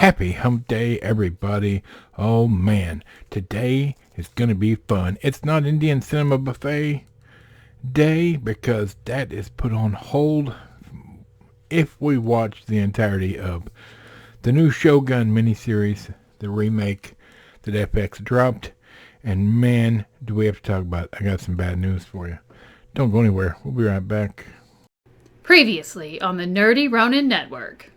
Happy Hump Day, everybody. Oh man, today is going to be fun. It's not Indian Cinema Buffet Day because that is put on hold if we watch the entirety of the new Shogun miniseries, the remake that FX dropped. And man, do we have to talk about it. I got some bad news for you. Don't go anywhere. We'll be right back. Previously on the Nerdy Ronin Network.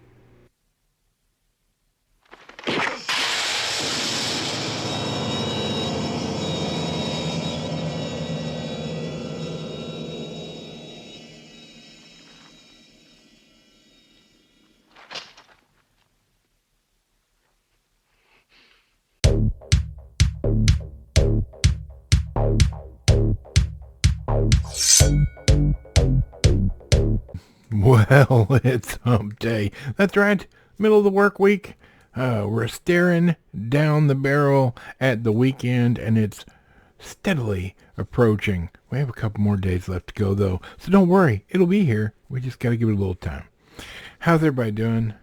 Well, it's Hump Day. That's right, middle of the work week. We're staring down the barrel at the weekend, and it's steadily approaching. We have a couple more days left to go, though, so don't worry. It'll be here. We just got to give it a little time. How's everybody doing?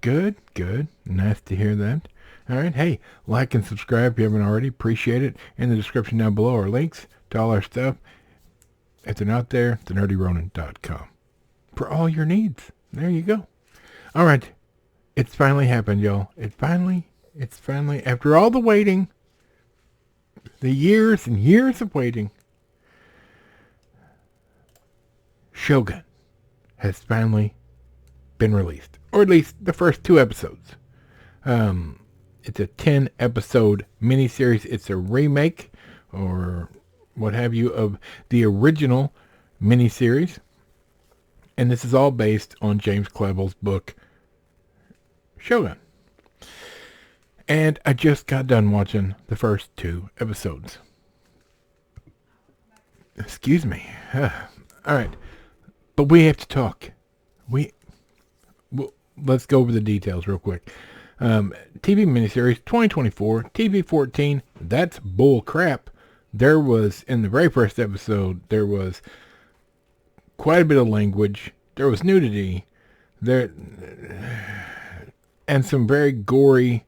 Good, good. Nice to hear that. All right, hey, like and subscribe if you haven't already. Appreciate it. In the description down below are links to all our stuff. If they're not there, thenerdyronin.com. For all your needs. There you go. All right. It's finally happened, y'all. It's finally, after all the waiting, the years and years of waiting, Shogun has finally been released. Or at least the first 2 episodes. It's a 10-episode miniseries. It's a remake, or what have you, of the original miniseries. And this is all based on James Clavell's book, Shogun. And I just got done watching the first 2 episodes. Excuse me. All right. But we have to talk. Let's go over the details real quick. TV miniseries 2024, TV 14. That's bull crap. There was, in the very first episode, there was quite a bit of language. There was nudity. And some very gory,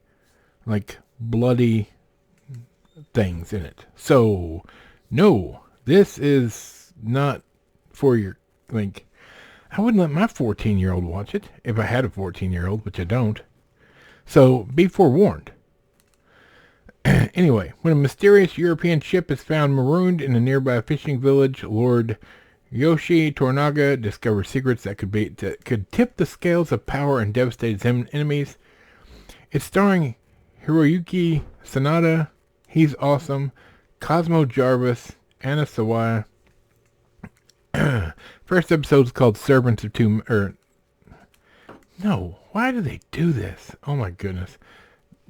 like bloody things in it. So, no, this is not for your, like, I wouldn't let my 14-year-old watch it if I had a 14-year-old, which I don't. So, be forewarned. Anyway, when a mysterious European ship is found marooned in a nearby fishing village, Lord Yoshi Tornaga discovers secrets that could tip the scales of power and devastate his enemies. It's starring Hiroyuki Sanada. He's awesome. Cosmo, Jarvis, Anna Sawai. First episode is called Servants of Two... No, why do they do this? Oh my goodness.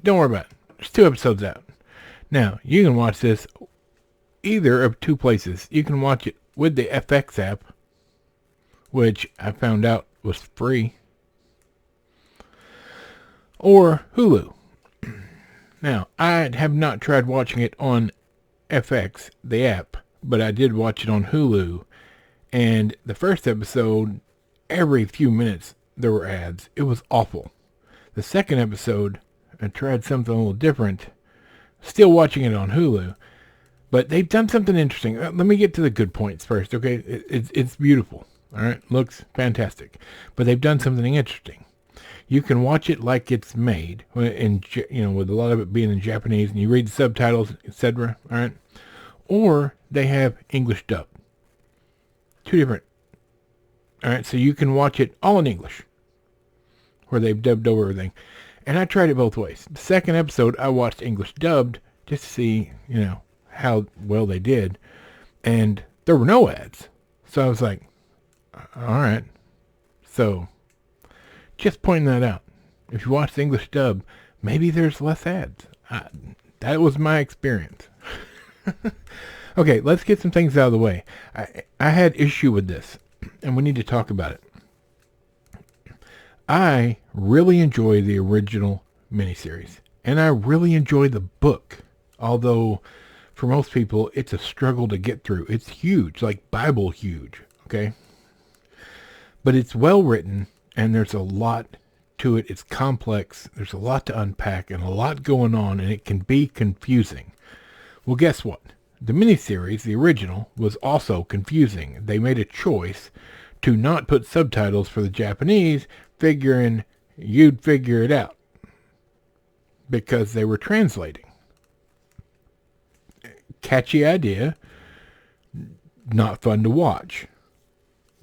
Don't worry about it. There's 2 episodes out. Now, you can watch this either of 2 places. You can watch it with the FX app, which I found out was free, or Hulu. Now, I have not tried watching it on FX, the app, but I did watch it on Hulu, and the first episode, every few minutes, there were ads. It was awful. The second episode, I tried something a little different, still watching it on Hulu, but they've done something interesting. Let me get to the good points first, okay? It's beautiful, all right? Looks fantastic. But they've done something interesting. You can watch it like it's made, with a lot of it being in Japanese, and you read the subtitles, etc., all right? Or they have English dub. 2 different. All right, so you can watch it all in English, where they've dubbed over everything. And I tried it both ways. The second episode, I watched English dubbed just to see, how well they did. And there were no ads. So I was like, all right. So, just pointing that out. If you watch the English dub, maybe there's less ads. That was my experience. Okay, let's get some things out of the way. I had issue with this, and we need to talk about it. I really enjoy the original miniseries, and I really enjoy the book, although for most people it's a struggle to get through. It's huge, like Bible huge, okay? But it's well written, and there's a lot to it. It's complex. There's a lot to unpack and a lot going on, and it can be confusing. Well, guess what? The miniseries, the original, was also confusing. They made a choice to not put subtitles for the Japanese, figuring you'd figure it out because they were translating. Catchy idea, not fun to watch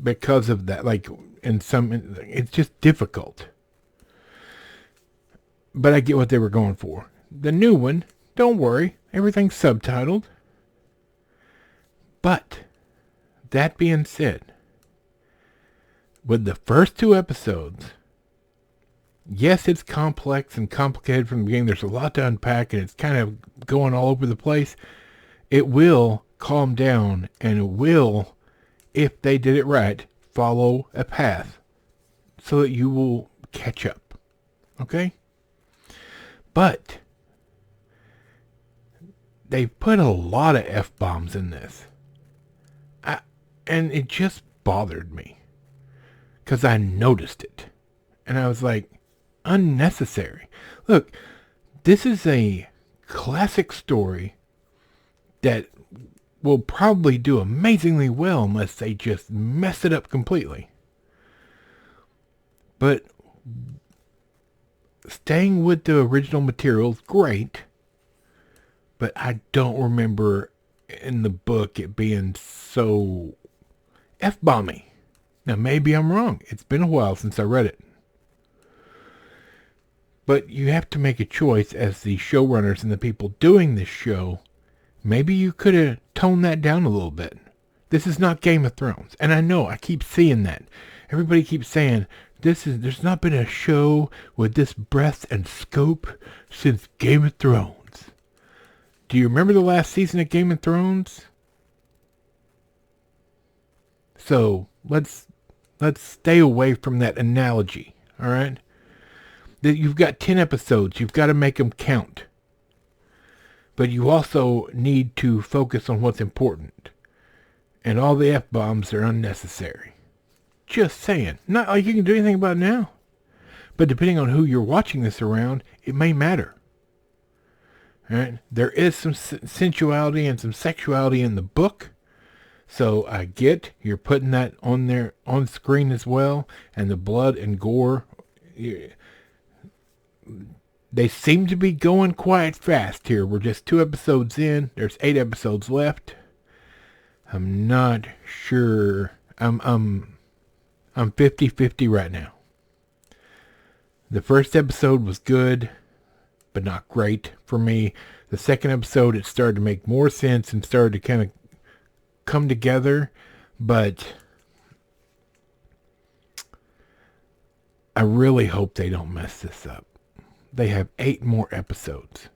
because of that. Like, it's just difficult. But I get what they were going for. The new one, don't worry, everything's subtitled. But that being said, with the first 2 episodes, yes, it's complex and complicated from the beginning. There's a lot to unpack, and it's kind of going all over the place. It will calm down, and it will, if they did it right, follow a path so that you will catch up. Okay? But they put a lot of F-bombs in this. And it just bothered me. Because I noticed it. And I was like, unnecessary. Look, this is a classic story that will probably do amazingly well unless they just mess it up completely. But staying with the original material is great. But I don't remember in the book it being so F-bomby. Now, maybe I'm wrong. It's been a while since I read it. But you have to make a choice as the showrunners and the people doing this show. Maybe you could have toned that down a little bit. This is not Game of Thrones. And I know, I keep seeing that. Everybody keeps saying, there's not been a show with this breadth and scope since Game of Thrones. Do you remember the last season of Game of Thrones? So, let's stay away from that analogy, all right? That you've got 10 episodes, you've got to make them count. But you also need to focus on what's important. And all the F-bombs are unnecessary. Just saying. Not like you can do anything about it now. But depending on who you're watching this around, it may matter. All right? There is some sensuality and some sexuality in the book. So I get you're putting that on there on screen as well. And the blood and gore, they seem to be going quite fast here. We're just 2 episodes in. There's 8 episodes left. I'm not sure. I'm 50-50 right now. The first episode was good, but not great for me. The second episode, it started to make more sense and started to kind of come together, but I really hope they don't mess this up. They have 8 more episodes.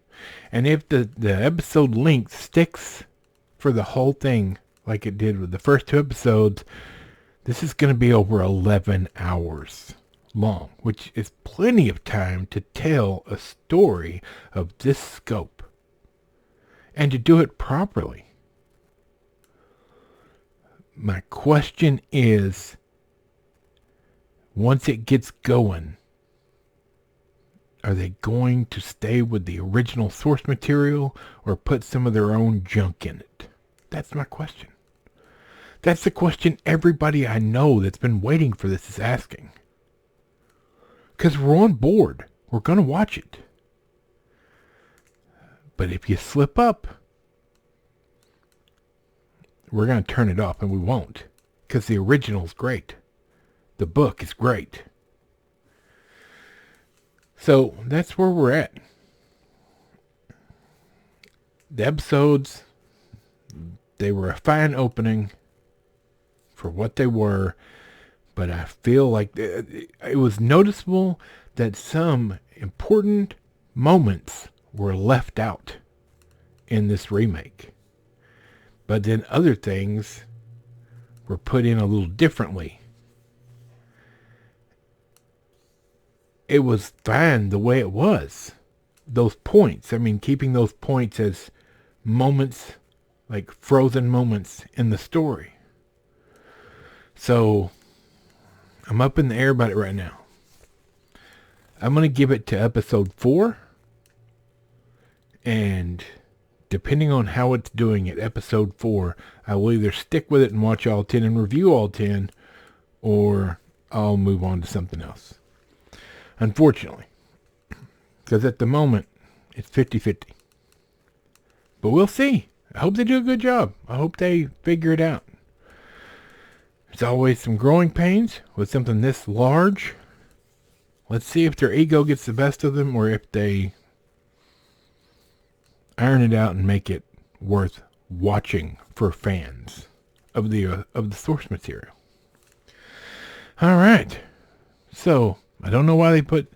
And if the episode length sticks for the whole thing like it did with the first 2 episodes, this is going to be over 11 hours long, which is plenty of time to tell a story of this scope and to do it properly. My question is, once it gets going, are they going to stay with the original source material or put some of their own junk in it? That's my question. That's the question everybody I know that's been waiting for this is asking. Because we're on board. We're going to watch it. But if you slip up, we're going to turn it off, and we won't. Because the original's great. The book is great. So that's where we're at. The episodes, they were a fine opening for what they were, but I feel like it was noticeable that some important moments were left out in this remake. But then other things were put in a little differently. It was fine the way it was. Those points, I mean, keeping those points as moments, like frozen moments in the story. So, I'm up in the air about it right now. I'm going to give it to episode 4. And depending on how it's doing at episode 4, I will either stick with it and watch all 10 and review all 10, or I'll move on to something else. Unfortunately. Because at the moment, it's 50-50. But we'll see. I hope they do a good job. I hope they figure it out. There's always some growing pains with something this large. Let's see if their ego gets the best of them, or if they iron it out and make it worth watching for fans of the source material. All right. So, I don't know why they put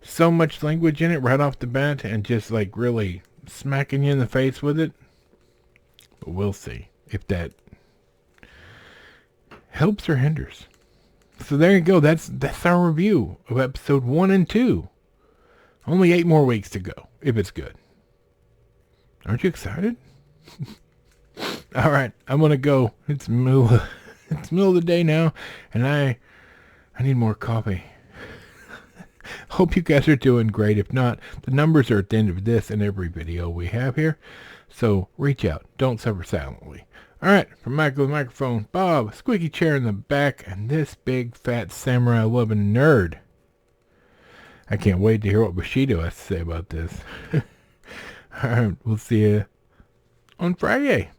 so much language in it right off the bat and just like really smacking you in the face with it. But we'll see if that helps or hinders. So there you go. That's our review of episode 1 and 2. Only 8 more weeks to go, if it's good. Aren't you excited? All right, I'm gonna go. It's middle of the day now, and I need more coffee. Hope you guys are doing great. If not, the numbers are at the end of this and every video we have here. So reach out. Don't suffer silently. All right, from Michael the Microphone, Bob, squeaky chair in the back, and this big fat samurai loving nerd. I can't wait to hear what Bushido has to say about this. All right, we'll see you on Friday.